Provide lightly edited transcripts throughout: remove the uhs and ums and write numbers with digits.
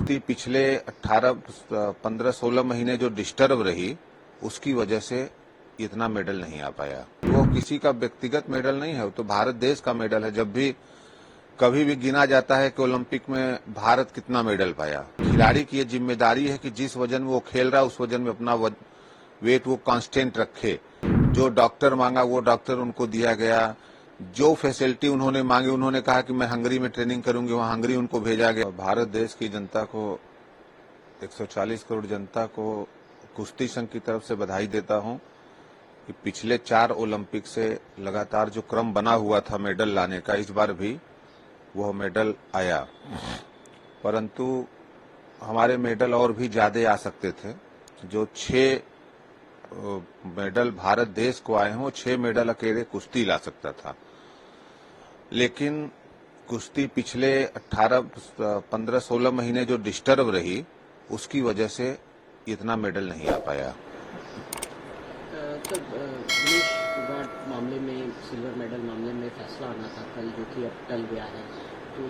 कुश्ती पिछले 15-16 महीने जो डिस्टर्ब रही, उसकी वजह से इतना मेडल नहीं आ पाया। वो किसी का व्यक्तिगत मेडल नहीं है, वो तो भारत देश का मेडल है। जब भी कभी भी गिना जाता है कि ओलंपिक में भारत कितना मेडल पाया, खिलाड़ी की ये जिम्मेदारी है कि जिस वजन में वो खेल रहा है उस वजन में अपना वेट वो कांस्टेंट रखे। जो डॉक्टर मांगा वो डॉक्टर उनको दिया गया, जो फैसिलिटी उन्होंने मांगी, उन्होंने कहा कि मैं हंगरी में ट्रेनिंग करूंगी, वहां हंगरी उनको भेजा गया। भारत देश की जनता को, 140 करोड़ जनता को कुश्ती संघ की तरफ से बधाई देता हूं कि पिछले 4 ओलंपिक से लगातार जो क्रम बना हुआ था मेडल लाने का, इस बार भी वह मेडल आया। परंतु हमारे मेडल और भी ज्यादा आ सकते थे। जो 6 मेडल भारत देश को आए हैं, वो 6 मेडल अकेले कुश्ती ला सकता था, लेकिन कुश्ती पिछले 15-16 महीने जो डिस्टर्ब रही, उसकी वजह से इतना मेडल नहीं आ पाया। दिनेश फोगाट मामले में, सिल्वर मेडल मामले में फैसला आना था कल, जो कि अब टल गया है, तो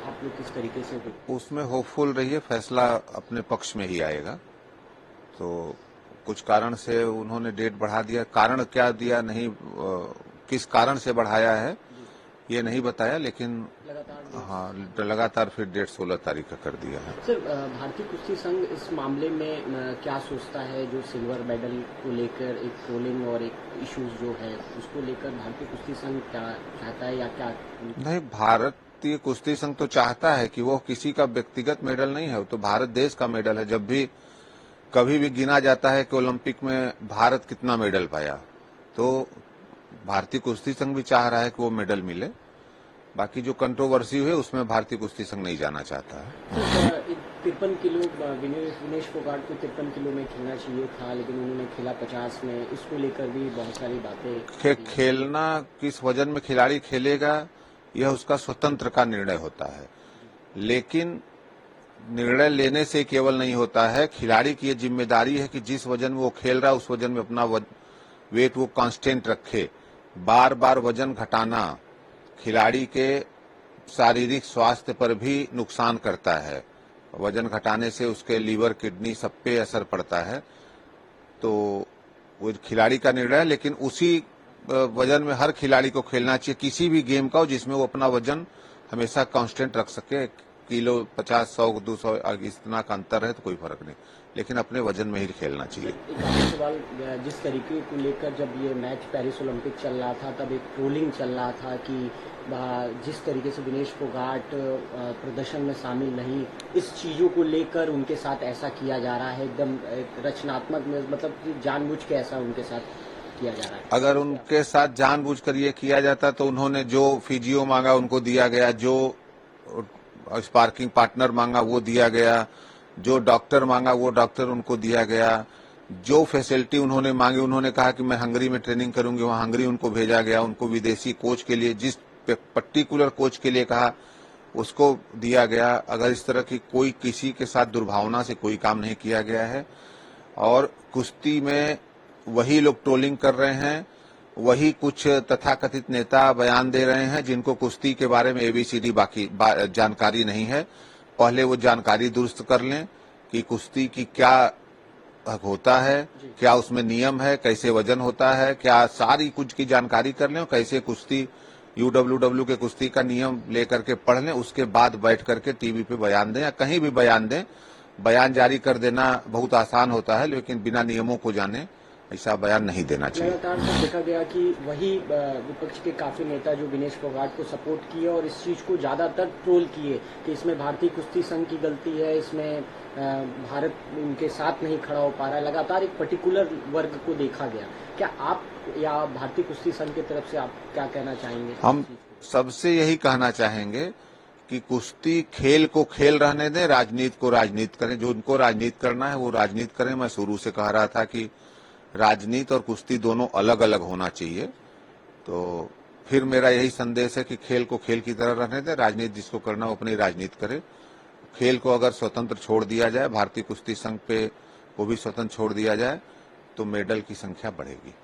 आप लोग किस तरीके से उसमें होपफुल रहिए, फैसला अपने पक्ष में ही आएगा। तो कुछ कारण से उन्होंने डेट बढ़ा दिया, कारण क्या दिया नहीं, किस कारण से बढ़ाया है ये नहीं बताया, लेकिन लगातार फिर डेट 16 तारीख का कर दिया है। सर, भारतीय कुश्ती संघ इस मामले में क्या सोचता है, जो सिल्वर मेडल को लेकर एक ट्रोलिंग और एक इश्यूज जो है उसको लेकर भारतीय कुश्ती संघ क्या चाहता है या क्या नहीं? भारतीय कुश्ती संघ तो चाहता है कि वो किसी का व्यक्तिगत मेडल नहीं है, वो तो भारत देश का मेडल है। जब भी कभी भी गिना जाता है कि ओलंपिक में भारत कितना मेडल पाया, तो भारतीय कुश्ती संघ भी चाह रहा है कि वो मेडल मिले। बाकी जो कंट्रोवर्सी हुई उसमें भारतीय कुश्ती संघ नहीं जाना चाहता है। 53 किलो दिनेश फोगाट को 53 किलो में खेलना चाहिए था, लेकिन उन्होंने खेला 50 में। इसको लेकर भी बहुत सारी बातें। खेलना किस वजन में खिलाड़ी खेलेगा, यह उसका स्वतंत्र का निर्णय होता है, लेकिन निर्णय लेने से केवल नहीं होता है। खिलाड़ी की यह जिम्मेदारी है कि जिस वजन में वो खेल रहा है उस वजन में अपना वेट वो कांस्टेंट रखे। बार बार वजन घटाना खिलाड़ी के शारीरिक स्वास्थ्य पर भी नुकसान करता है। वजन घटाने से उसके लीवर, किडनी सब पे असर पड़ता है। तो वो खिलाड़ी का निर्णय है, लेकिन उसी वजन में हर खिलाड़ी को खेलना चाहिए, किसी भी गेम का हो जिसमें वो अपना वजन हमेशा कांस्टेंट रख सके। किलो 50, 100, 200 इतना का अंतर है तो कोई फर्क नहीं, लेकिन अपने वजन में ही खेलना चाहिए। एक सवाल, जिस तरीके को लेकर जब ये मैच पेरिस ओलंपिक चल रहा था, तब एक ट्रोलिंग चल रहा था कि जिस तरीके से दिनेश फोगाट प्रदर्शन में शामिल नहीं, इस चीजों को लेकर उनके साथ ऐसा किया जा रहा है, एकदम रचनात्मक, मतलब जानबूझ के ऐसा उनके साथ किया जा रहा है। अगर उनके साथ जानबूझकर ये किया जाता तो उन्होंने जो फिजियो मांगा उनको दिया गया, जो स्पार्किंग पार्टनर मांगा वो दिया गया, जो डॉक्टर मांगा वो डॉक्टर उनको दिया गया, जो फैसिलिटी उन्होंने मांगी, उन्होंने कहा कि मैं हंगरी में ट्रेनिंग करूंगी, वहां हंगरी उनको भेजा गया। उनको विदेशी कोच के लिए, जिस पर्टिकुलर कोच के लिए कहा उसको दिया गया। अगर इस तरह की कोई किसी के साथ दुर्भावना से कोई काम नहीं किया गया है, और कुश्ती में वही लोग ट्रोलिंग कर रहे हैं, वही कुछ तथाकथित नेता बयान दे रहे हैं जिनको कुश्ती के बारे में ABCD बाकी जानकारी नहीं है। पहले वो जानकारी दुरुस्त कर लें कि कुश्ती की क्या होता है, क्या उसमें नियम है, कैसे वजन होता है, क्या सारी कुछ की जानकारी कर लें, और कैसे कुश्ती UWW के कुश्ती का नियम लेकर के पढ़ लें। उसके बाद बैठ करके टीवी पे बयान दें या कहीं भी बयान दें। बयान जारी कर देना बहुत आसान होता है, लेकिन बिना नियमों को जाने ऐसा बयान नहीं देना चाहिए। लगातार देखा गया कि वही विपक्ष के काफी नेता जो दिनेश फोगाट को सपोर्ट किए और इस चीज को ज्यादातर ट्रोल किए कि इसमें भारतीय कुश्ती संघ की गलती है, इसमें भारत उनके साथ नहीं खड़ा हो पा रहा है। लगातार एक पर्टिकुलर वर्ग को देखा गया। क्या आप या भारतीय कुश्ती संघ की तरफ से आप क्या कहना चाहेंगे? हम सबसे यही कहना चाहेंगे कि कुश्ती खेल को खेल रहने दें, राजनीति को राजनीति करें। जो उनको राजनीति करना है वो राजनीति करें। मैं शुरू से कह रहा था कि राजनीति और कुश्ती दोनों अलग अलग होना चाहिए। तो फिर मेरा यही संदेश है कि खेल को खेल की तरह रहने दें, राजनीति जिसको करना वो अपनी राजनीति करे। खेल को अगर स्वतंत्र छोड़ दिया जाए, भारतीय कुश्ती संघ पे वो भी स्वतंत्र छोड़ दिया जाए, तो मेडल की संख्या बढ़ेगी।